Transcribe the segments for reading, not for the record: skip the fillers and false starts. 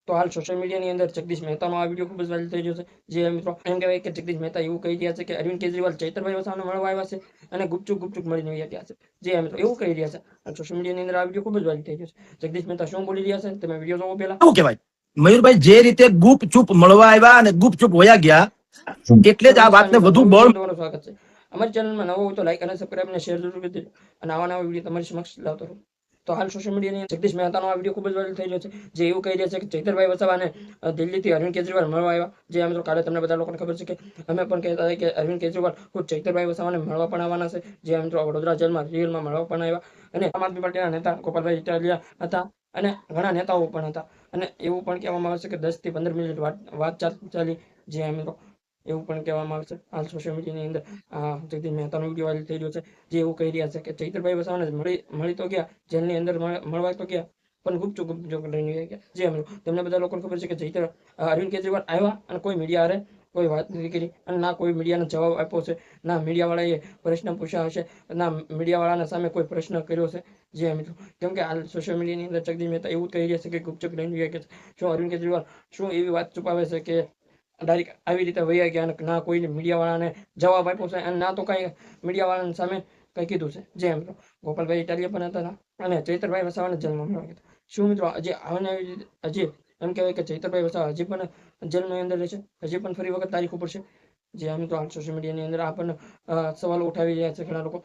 તો હાલ સોશિયલ મીડિયાની અંદર જગદીશ મહેતાનો આ વિડીયો ખૂબ જ વાયરલ થઈ રહ્યો છે. જે મિત્રો એમ કહેવાય કે જગદીશ મહેતા એવું કહી રહ્યા છે કે અરવિંદ કેજરીવાલ ચૈતરભાઈ વસાવાને મળવા આવ્યા છે અને ગુપચુપ મળીને વયા ગયા છે. જે મિત્રો એવું કહી રહ્યા છે. સોશિયલ મીડિયાની અંદર આ વિડીયો ખૂબ જ વાયરલ થઈ રહ્યો છે. જગદીશ મહેતા શું બોલી રહ્યા છે તમે વિડીયો જોવો પહેલા. શું કહેવાય મયુરભાઈ, જે રીતે ગુપચુપ મળવા આવ્યા અને ગુપચુપ વયા ગયા, એટલે જ આ વાતને વધુ બળ. તમારું સ્વાગત છે. અમારી ચેનલમાં નવો હોય તો લાઈક અને સબસ્ક્રાઇબ અને શેર જરૂર કરી દેજો અને આવા નવા વિડીયો તમારી સમક્ષ લાવતો રહું. તો હાલ સોશિયલ મીડિયાની જગદીશ મહેતાનો આ વિડીયો ખૂબ જ વાયરલ થઈ રહ્યો છે. જે એવું કહી રહ્યા છે કે ચૈતરભાઈ વસાવાને દિલ્હીથી અરવિંદ કેજરીવાલ મળવા આવ્યા. જે મિત્રો કાલે તમને બધા લોકોને ખબર છે કે અમે પણ કહેતા હતા કે અરવિંદ કેજરીવાલ ખુદ ચૈતરભાઈ વસાવાને મળવા પણ આવવાના છે. જે મિત્રો વડોદરા જેલમાં રિયલમાં મળવા પણ આવ્યા અને આમ આદમી પાર્ટીના નેતા ગોપાલભાઈ ઇટાલિયા હતા અને ઘણા નેતાઓ પણ હતા. અને એવું પણ કહેવામાં આવે છે કે 10 થી 15 મિનિટ વાત ચાલી. જે મિત્રો એવું પણ કહેવામાં આવે છે. હાલ સોશિયલ મીડિયાની અંદર જગદીશ મહેતાનો વિડીયો વાયરલ થઈ રહ્યો છે. જે એવું કહી રહ્યા છે કે ચૈતરભાઈ વસાવાને મળી તો ગયા, જેલની અંદર મળવા તો ગયા, પણ ગુપચુપ લઈને ગયા. જે તમને બધા લોકોને ખબર છે કે અરવિંદ કેજરીવાલ આવ્યા અને કોઈ મીડિયા હારે કોઈ વાત નથી કરી અને ના કોઈ મીડિયાનો જવાબ આપ્યો છે, ના મીડિયાવાળાએ પ્રશ્ન પૂછ્યા હશે, ના મીડિયાવાળાના સામે કોઈ પ્રશ્ન કર્યો છે. જે મિત્રો કેમ કે હાલ સોશિયલ મીડિયાની અંદર જગદીશ મહેતા એવું કહી રહ્યા છે કે ગુપચુપ લઈને ગયા. કે શું અરવિંદ કેજરીવાલ શું એવી વાત છુપાવે છે કે ડાયરેક્ટ આવી રીતે વૈયા ગયા અને ના કોઈ મીડિયાવાળાને જવાબ આપ્યો છે અને ના તો કાંઈ મીડિયાવાળાની સામે કંઈ કીધું છે. જે મિત્રો ગોપાલભાઈ ઇટાલિયા પણ હતા અને ચૈતરભાઈ વસાવાને જેલમાં મળવા ગયા. શું મિત્રો હજી એમ કહેવાય કે ચૈતરભાઈ વસાવા હજી પણ જેલની અંદર રહેશે, હજી પણ ફરી વખત તારીખ ઉપર છે. જે મિત્રો હાલ સોશિયલ મીડિયાની અંદર આ પણ સવાલો ઉઠાવી રહ્યા છે ઘણા લોકો.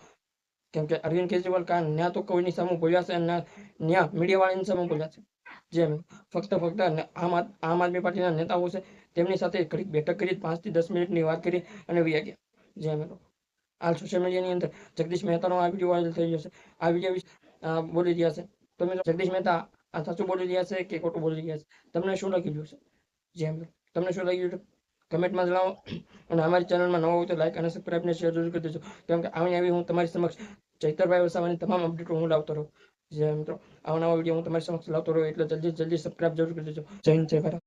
કેમ કે અરવિંદ કેજરીવાલ ન્યા તો કોઈની સામે બોલ્યા છે અને ન્યા મીડિયાવાળાની સામે બોલ્યા છે. જે ફક્ત આમ આદમી પાર્ટીના નેતાઓ છે તેમની સાથે ઘડીક બેઠક કરી 5 થી 10 મિનિટની વાત કરી અને વયા ગયા. જે મિત્રો હાલ સોશિયલ મીડિયાની અંદર જગદીશ મહેતાનો આ વિડીયો વાયરલ થઈ રહ્યો છે. આ વિડીયો વિશે બોલી રહ્યા છે. તો મિત્રો જગદીશ મહેતા આ સાચું બોલી રહ્યા છે કે ખોટું બોલી રહ્યા છે, તમને શું લાગી રહ્યું છે? જે મિત્રો તમને શું લાગી રહ્યું છે કમેન્ટમાં જણાવો અને અમારી ચેનલમાં નવા હોય તો લાઈક અને સબસ્ક્રાઇબ ને શેર જરૂર કરી દેજો. કેમ કે આવી હું તમારી સમક્ષ ચૈતરભાઈ વસાવાની તમામ અપડેટો હું લાવતો રહું. જે મિત્રો આવા નવા વિડીયો હું તમારી સમક્ષ લાવતો રહું એટલે જલ્દી સબસ્ક્રાઇબ જરૂર કરી દેજો. જય હિન્દ, જય ભારત.